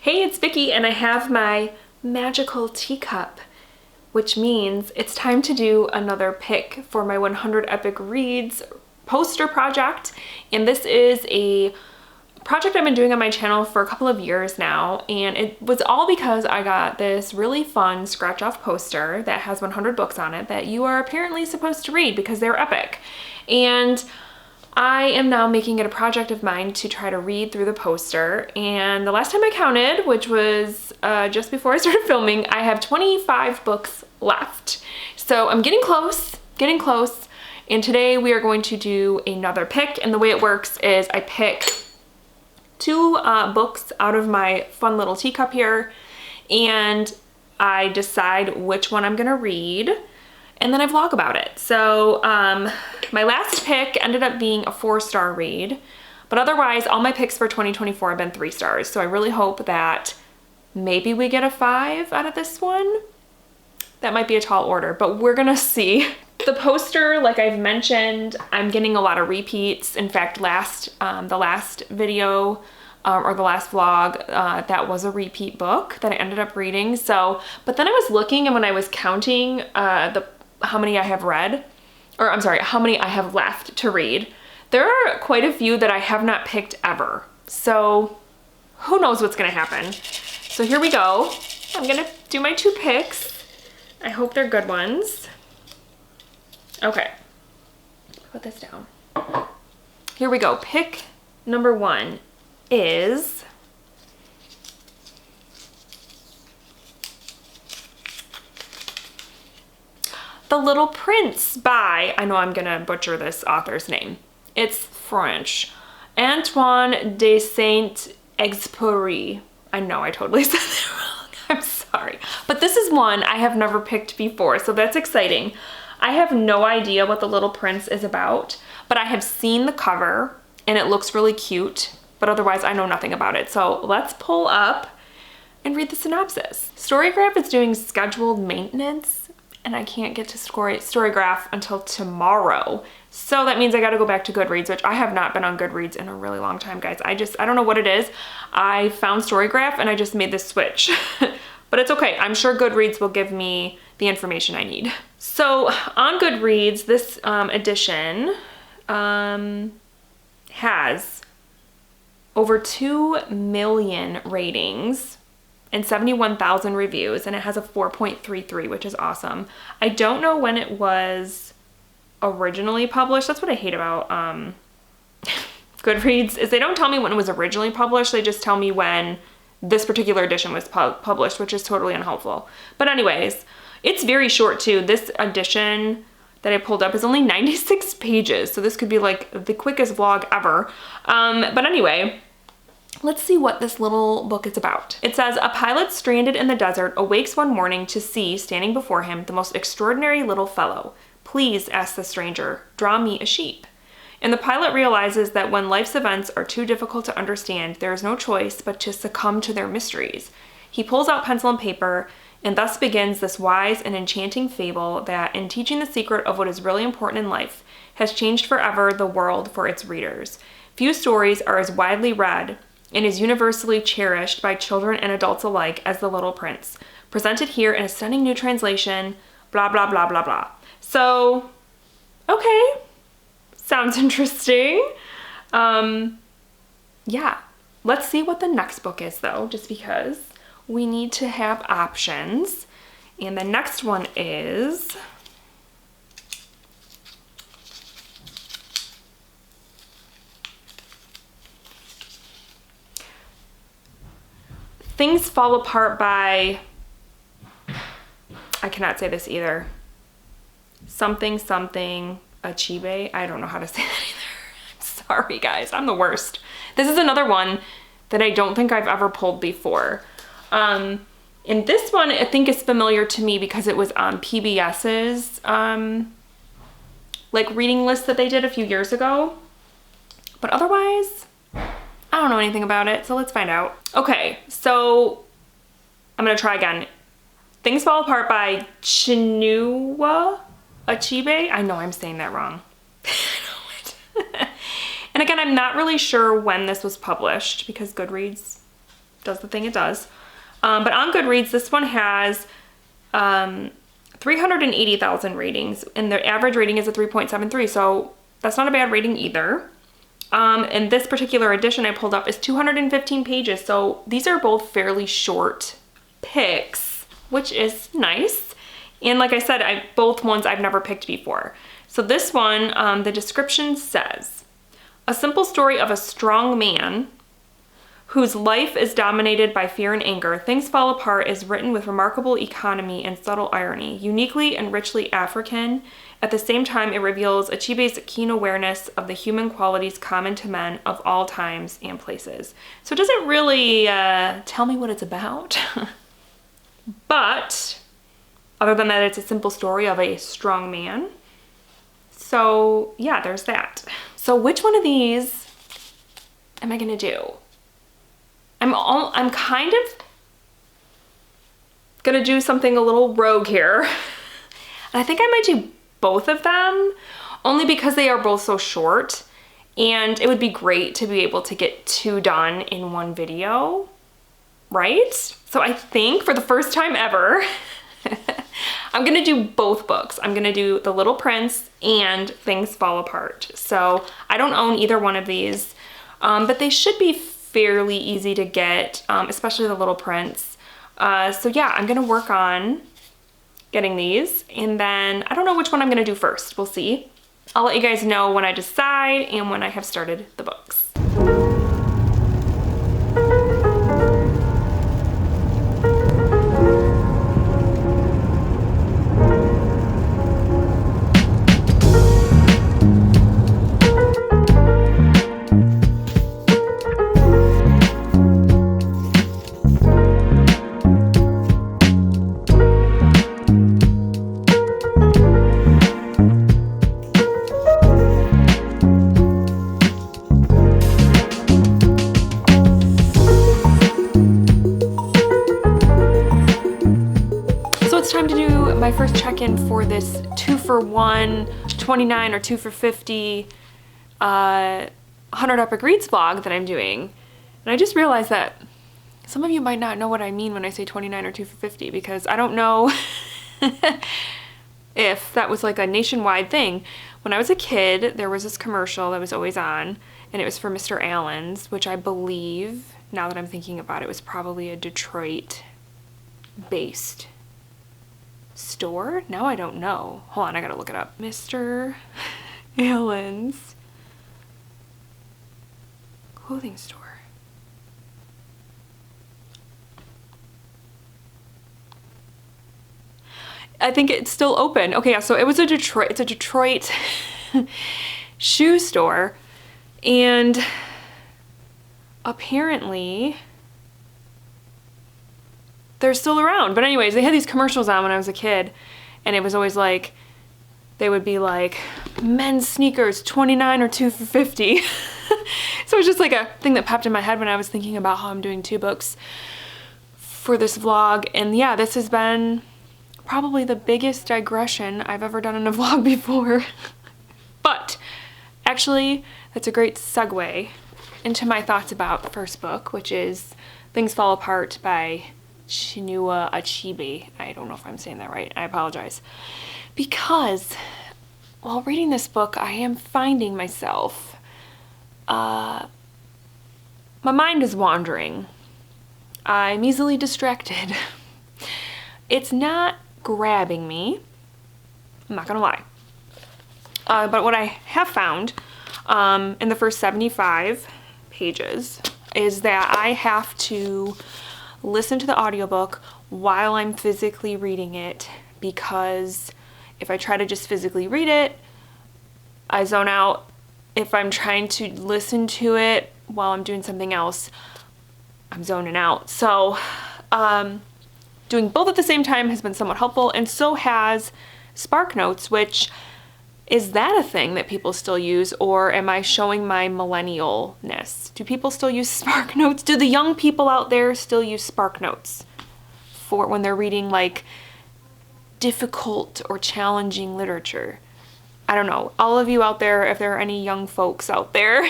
Hey, it's Vicky and I have my magical teacup, which means it's time to do another pick for my 100 Epic Reads poster project. And this is a project I've been doing on my channel for a couple of years now, and it was all because I got this really fun scratch off poster that has 100 books on it that you are apparently supposed to read because they're epic. And I am now making it a project of mine to try to read through the poster, and the last time I counted, which was just before I started filming, I have 25 books left. So I'm getting close, and today we are going to do another pick, and the way it works is I pick two books out of my fun little teacup here, and I decide which one I'm gonna read, and then I vlog about it. So my last pick ended up being a 4-star read, but otherwise all my picks for 2024 have been 3 stars. So I really hope that maybe we get a 5 out of this one. That might be a tall order, but we're gonna see. The poster, like I've mentioned, I'm getting a lot of repeats. In fact, the last video or the last vlog, that was a repeat book that I ended up reading. So, but then I was looking, and when I was counting how many I have read, or I'm sorry, how many I have left to read, there are quite a few that I have not picked ever. So who knows what's gonna happen. So here we go. I'm gonna do my 2 picks. I hope they're good ones. Okay, put this down. Here we go. Pick number 1 is The Little Prince by, I know I'm gonna butcher this author's name. It's French. Antoine de Saint-Exupéry. I know I totally said that wrong. I'm sorry. But this is one I have never picked before, so that's exciting. I have no idea what The Little Prince is about, but I have seen the cover and it looks really cute, but otherwise I know nothing about it. So let's pull up and read the synopsis. Storygraph is doing scheduled maintenance, and I can't get to Storygraph until tomorrow. So that means I gotta go back to Goodreads, which I have not been on Goodreads in a really long time, guys. I don't know what it is. I found Storygraph and I just made this switch. But it's okay. I'm sure Goodreads will give me the information I need. So on Goodreads, this edition has over 2 million ratings and 71,000 reviews, and it has a 4.33, which is awesome. I don't know when it was originally published. That's what I hate about Goodreads, is they don't tell me when it was originally published. They just tell me when this particular edition was published, which is totally unhelpful. But anyways, it's very short too. This edition that I pulled up is only 96 pages, so this could be like the quickest vlog ever. But anyway, let's see what this little book is about. It says, a pilot stranded in the desert awakes one morning to see, standing before him, the most extraordinary little fellow. Please, asks the stranger, draw me a sheep. And the pilot realizes that when life's events are too difficult to understand, there is no choice but to succumb to their mysteries. He pulls out pencil and paper, and thus begins this wise and enchanting fable that, in teaching the secret of what is really important in life, has changed forever the world for its readers. Few stories are as widely read and is universally cherished by children and adults alike as The Little Prince, presented here in a stunning new translation, blah, blah, blah, blah, blah. So, okay, sounds interesting. Yeah, let's see what the next book is though, just because we need to have options. And the next one is Things Fall Apart by, I cannot say this either, something Achibe. I don't know how to say that either. I'm sorry guys, I'm the worst. This is another one that I don't think I've ever pulled before. And this one I think is familiar to me because it was on PBS's like reading list that they did a few years ago. But otherwise, I don't know anything about it, so let's find out. Okay, so I'm gonna try again. Things Fall Apart by Chinua Achebe. I know I'm saying that wrong. I know it. And again, I'm not really sure when this was published because Goodreads does the thing it does. But on Goodreads, this one has 380,000 ratings, and the average rating is a 3.73, so that's not a bad rating either. And this particular edition I pulled up is 215 pages, so these are both fairly short picks, which is nice. And like I said, both ones I've never picked before. So this one, the description says, a simple story of a strong man whose life is dominated by fear and anger. Things Fall Apart is written with remarkable economy and subtle irony, uniquely and richly African. At the same time, it reveals Achibe's keen awareness of the human qualities common to men of all times and places. So it doesn't really tell me what it's about, but other than that, it's a simple story of a strong man. So yeah, there's that. So which one of these am I gonna do? I'm kind of gonna do something a little rogue here. And I think I might do both of them, only because they are both so short, and it would be great to be able to get 2 done in one video, right? So I think for the first time ever, I'm gonna do both books. I'm gonna do The Little Prince and Things Fall Apart. So I don't own either one of these, but they should be fairly easy to get, especially The Little Prince. So yeah, I'm gonna work on getting these, and then I don't know which one I'm gonna do first. We'll see. I'll let you guys know when I decide and when I have started the books. My first check-in for this 2-for-1, 29 or 2 for 50, 100 Epic Reads vlog that I'm doing. And I just realized that some of you might not know what I mean when I say 29 or 2 for 50, because I don't know if that was like a nationwide thing. When I was a kid, there was this commercial that was always on, and it was for Mr. Allen's, which I believe, now that I'm thinking about it, was probably a Detroit-based store? Now I don't know. Hold on, I gotta look it up. Mr. Allen's clothing store. I think it's still open. Okay, yeah, so it was it's a Detroit shoe store, and apparently they're still around. But anyways, they had these commercials on when I was a kid, and it was always like, they would be like, men's sneakers, 29 or 2 for 50. So it was just like a thing that popped in my head when I was thinking about how I'm doing 2 books for this vlog. And yeah, this has been probably the biggest digression I've ever done in a vlog before. But actually, that's a great segue into my thoughts about the first book, which is Things Fall Apart by Chinua Achebe. I don't know if I'm saying that right. I apologize. Because while reading this book, I am finding myself, my mind is wandering. I'm easily distracted. It's not grabbing me, I'm not gonna lie. But what I have found in the first 75 pages is that I have to listen to the audiobook while I'm physically reading it, because if I try to just physically read it, I zone out. If I'm trying to listen to it while I'm doing something else, I'm zoning out. So doing both at the same time has been somewhat helpful, and so has Spark Notes, which, is that a thing that people still use, or am I showing my millennialness? Do people still use Spark Notes? Do the young people out there still use Spark Notes for when they're reading like difficult or challenging literature? I don't know. All of you out there, if there are any young folks out there,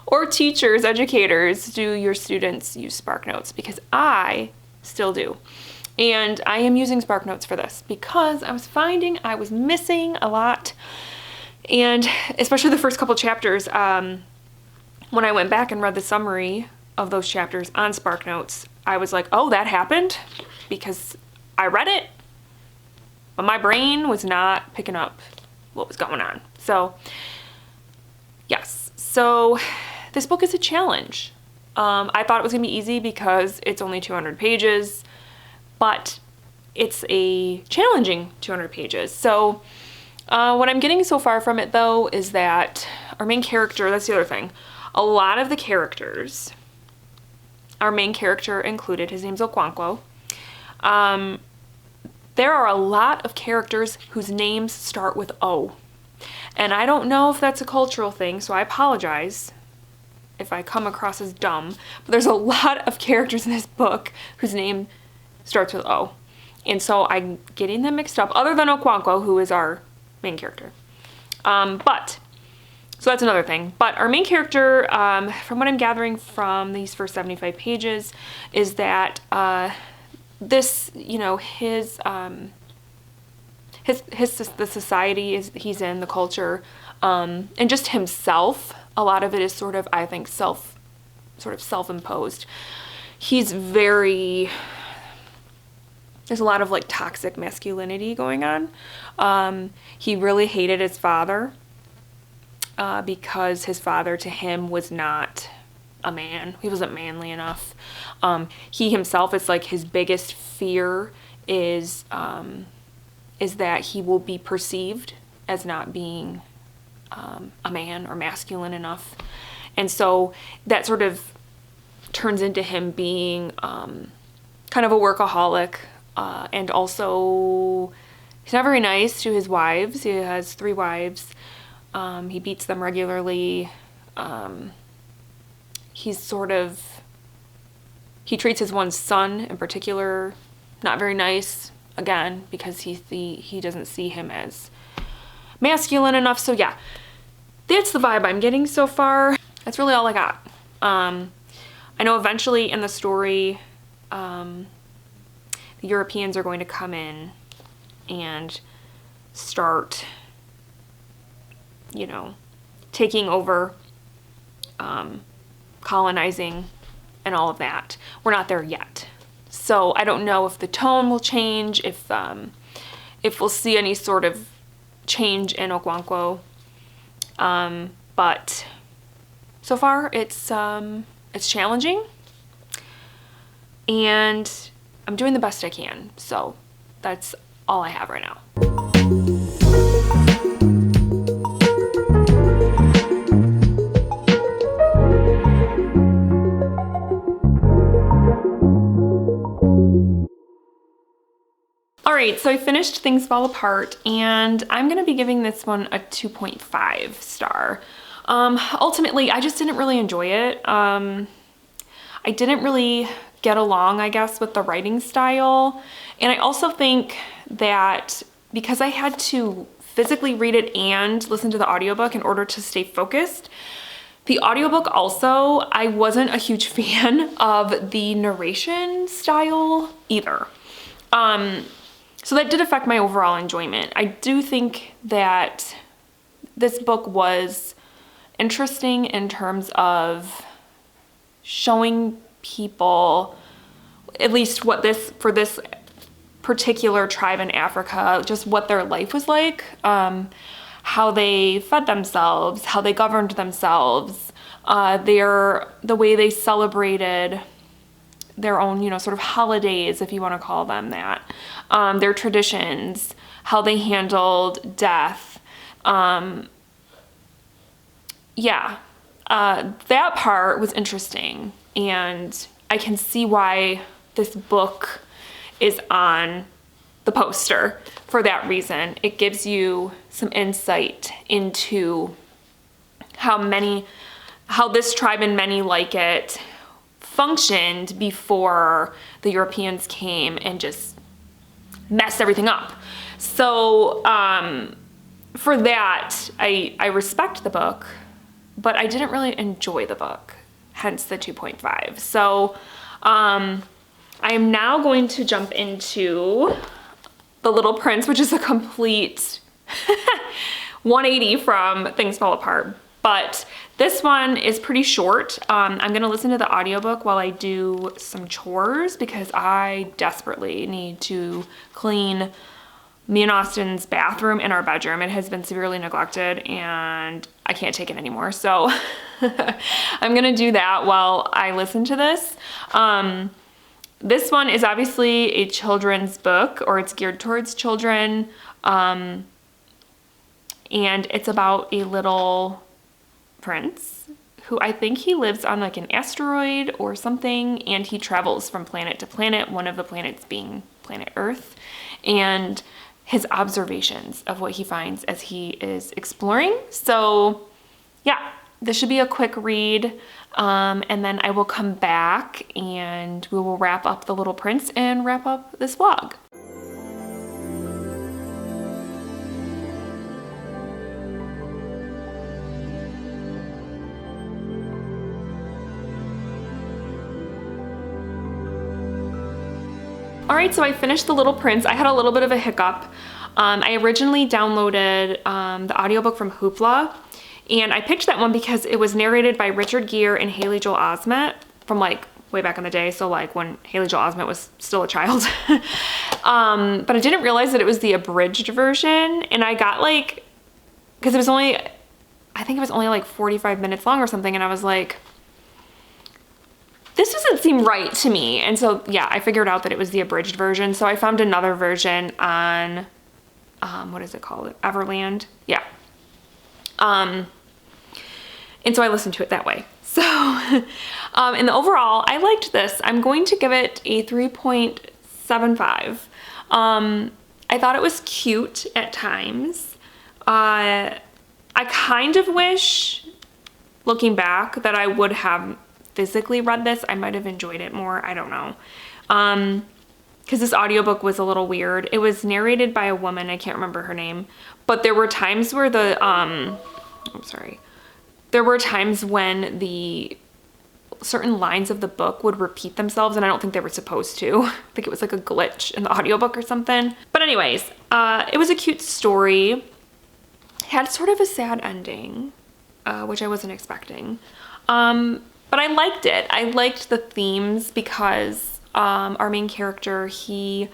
or teachers, educators, do your students use SparkNotes? Because I still do. And I am using SparkNotes for this because I was finding I was missing a lot. And especially the first couple chapters, when I went back and read the summary of those chapters on SparkNotes, I was like, oh, that happened? Because I read it, but my brain was not picking up what was going on. So, yes. So, this book is a challenge. I thought it was going to be easy because it's only 200 pages, but it's a challenging 200 pages. So, what I'm getting so far from it, though, is that our main character, that's the other thing, a lot of the characters, our main character included, his name's Okonkwo, there are a lot of characters whose names start with O. And I don't know if that's a cultural thing, so I apologize if I come across as dumb, but there's a lot of characters in this book whose name starts with O. And so I'm getting them mixed up, other than Okonkwo, who is our main character. So that's another thing. But our main character, from what I'm gathering from these first 75 pages, is that this, you know, the society he's in, the culture, and just himself, a lot of it is sort of, I think, self-imposed. There's a lot of like toxic masculinity going on. He really hated his father because his father to him was not a man. He wasn't manly enough. He himself, it's like his biggest fear is that he will be perceived as not being a man or masculine enough. And so that sort of turns into him being kind of a workaholic, and also he's not very nice to his wives. He has 3 wives. He beats them regularly. He treats his one son in particular not very nice, again, because he doesn't see him as masculine enough. So yeah, that's the vibe I'm getting so far. That's really all I got. I know eventually in the story, the Europeans are going to come in and start, you know, taking over, colonizing, and all of that. We're not there yet. So I don't know if the tone will change, if we'll see any sort of change in Okonkwo. But so far it's challenging, and I'm doing the best I can. So that's all I have right now. Alright, so I finished Things Fall Apart, and I'm going to be giving this one a 2.5 star. Ultimately, I just didn't really enjoy it. I didn't really get along, I guess, with the writing style. And I also think that because I had to physically read it and listen to the audiobook in order to stay focused, the audiobook also, I wasn't a huge fan of the narration style either. So that did affect my overall enjoyment. I do think that this book was interesting in terms of showing people, at least for this particular tribe in Africa, just what their life was like, how they fed themselves, how they governed themselves, the way they celebrated their own, you know, sort of holidays, if you want to call them that, their traditions, how they handled death. That part was interesting, and I can see why this book is on the poster for that reason. It gives you some insight into how this tribe and many like it functioned before the Europeans came and just messed everything up. So for that, I respect the book. but I didn't really enjoy the book, hence the 2.5. So I am now going to jump into The Little Prince, which is a complete 180 from Things Fall Apart. But this one is pretty short. I'm gonna listen to the audiobook while I do some chores because I desperately need to clean me and Austin's bathroom and our bedroom. It has been severely neglected and I can't take it anymore. So I'm gonna do that while I listen to this. This one is obviously a children's book, or it's geared towards children. And it's about a little prince who, I think he lives on like an asteroid or something, and he travels from planet to planet, one of the planets being planet Earth, and his observations of what he finds as he is exploring. So yeah, this should be a quick read, and then I will come back and we will wrap up The Little Prince and wrap up this vlog. All right, so I finished The Little Prince. I had a little bit of a hiccup. I originally downloaded the audiobook from Hoopla, and I picked that one because it was narrated by Richard Gere and Haley Joel Osment from like way back in the day, so like when Haley Joel Osment was still a child. But I didn't realize that it was the abridged version, and I got like, because it was only, I think it was only like 45 minutes long or something, and I was like, this doesn't seem right to me. And so, yeah, I figured out that it was the abridged version. So I found another version on, what is it called? Everland. Yeah. And so I listened to it that way. So, and overall, I liked this. I'm going to give it a 3.75. I thought it was cute at times. I kind of wish, looking back, that I would have physically read this. I might have enjoyed it more. I don't know. Because this audiobook was a little weird. It was narrated by a woman. I can't remember her name. But there were times where the, I'm sorry. There were times when the certain lines of the book would repeat themselves, and I don't think they were supposed to. I think it was like a glitch in the audiobook or something. But anyways, it was a cute story. It had sort of a sad ending, which I wasn't expecting. But I liked it. I liked the themes because our main character, he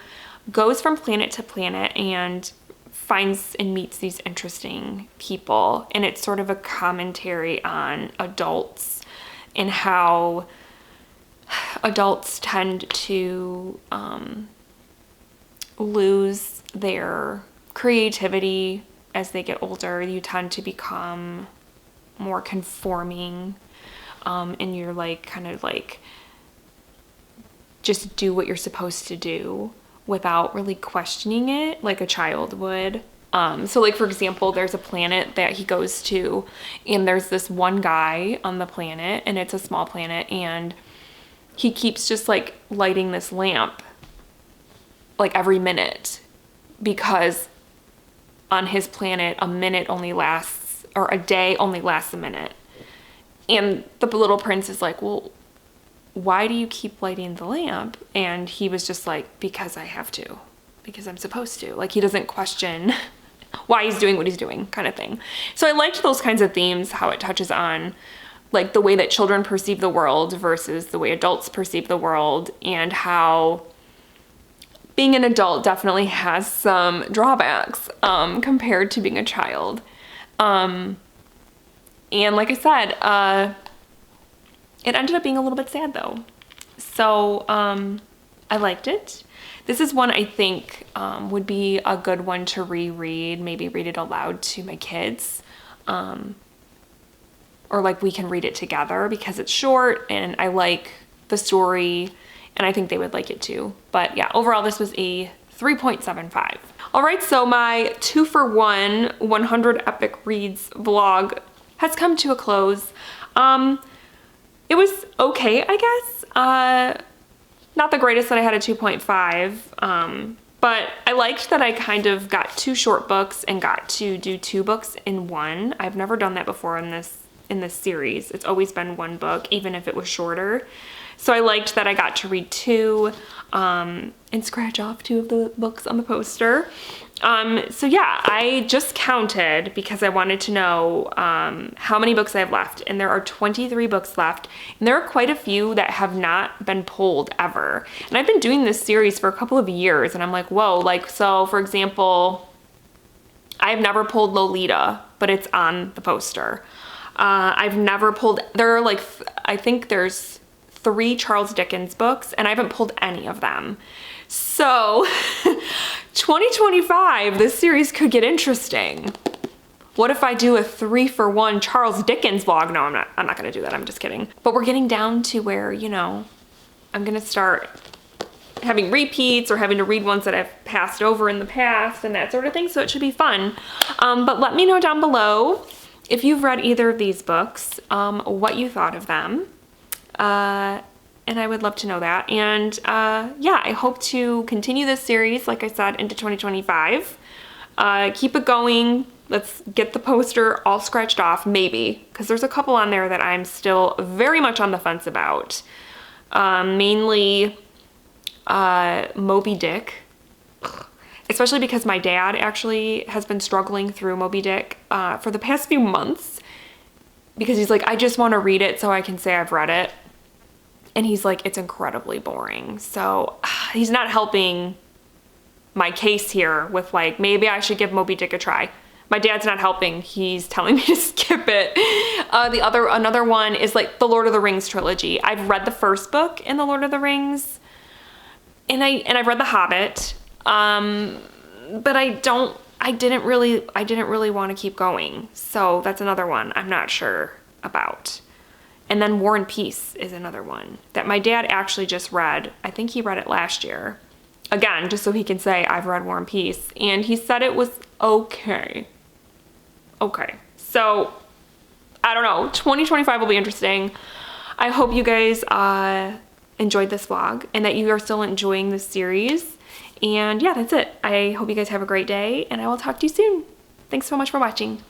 goes from planet to planet and finds and meets these interesting people. And it's sort of a commentary on adults and how adults tend to lose their creativity as they get older. You tend to become more conforming. And you're like, kind of like, just do what you're supposed to do without really questioning it like a child would. So like, for example, there's a planet that he goes to, and there's this one guy on the planet, and it's a small planet, and he keeps just like lighting this lamp like every minute, because on his planet, a minute only lasts, or a day only lasts a minute. And the little prince is like, well, why do you keep lighting the lamp? And he was just like, because I have to, because I'm supposed to. Like, he doesn't question why he's doing what he's doing, kind of thing. So I liked those kinds of themes, how it touches on like the way that children perceive the world versus the way adults perceive the world, and how being an adult definitely has some drawbacks compared to being a child. And like I said, it ended up being a little bit sad though. So I liked it. This is one I think would be a good one to reread, maybe read it aloud to my kids. Or like we can read it together because it's short and I like the story and I think they would like it too. But yeah, overall this was a 3.75. All right, so my 2-for-1 100 epic reads vlog has come to a close. It was okay, I guess. Not the greatest that I had a 2.5, but I liked that I kind of got 2 short books and got to do 2 books in one. I've never done that before in in this series. It's always been one book, even if it was shorter. So I liked that I got to read 2 and scratch off 2 of the books on the poster. So yeah, I just counted because I wanted to know how many books I have left, and there are 23 books left, and there are quite a few that have not been pulled ever. And I've been doing this series for a couple of years, and I'm like, whoa, like, so for example, I've never pulled Lolita, but it's on the poster. I've never pulled, there are like, I think there's 3 Charles Dickens books, and I haven't pulled any of them. So 2025, this series could get interesting. What if I do a 3-for-1 Charles Dickens vlog? No, I'm not gonna do that, I'm just kidding. But we're getting down to where, you know, I'm gonna start having repeats or having to read ones that I've passed over in the past and that sort of thing, so it should be fun. But let me know down below if you've read either of these books, what you thought of them. And I would love to know that. And yeah, I hope to continue this series, like I said, into 2025. Keep it going. Let's get the poster all scratched off, maybe, because there's a couple on there that I'm still very much on the fence about. Mainly Moby Dick, especially because my dad actually has been struggling through Moby Dick for the past few months, because he's like, I just want to read it so I can say I've read it. And he's like, it's incredibly boring. So he's not helping my case here with like, maybe I should give Moby Dick a try. My dad's not helping. He's telling me to skip it. Another one is like the Lord of the Rings trilogy. I've read the first book in the Lord of the Rings, and I've read The Hobbit. But I didn't really want to keep going. So that's another one I'm not sure about. And then War and Peace is another one that my dad actually just read. I think he read it last year. Again, just so he can say, I've read War and Peace. And he said it was okay. Okay. So, I don't know. 2025 will be interesting. I hope you guys enjoyed this vlog and that you are still enjoying this series. And yeah, that's it. I hope you guys have a great day, and I will talk to you soon. Thanks so much for watching.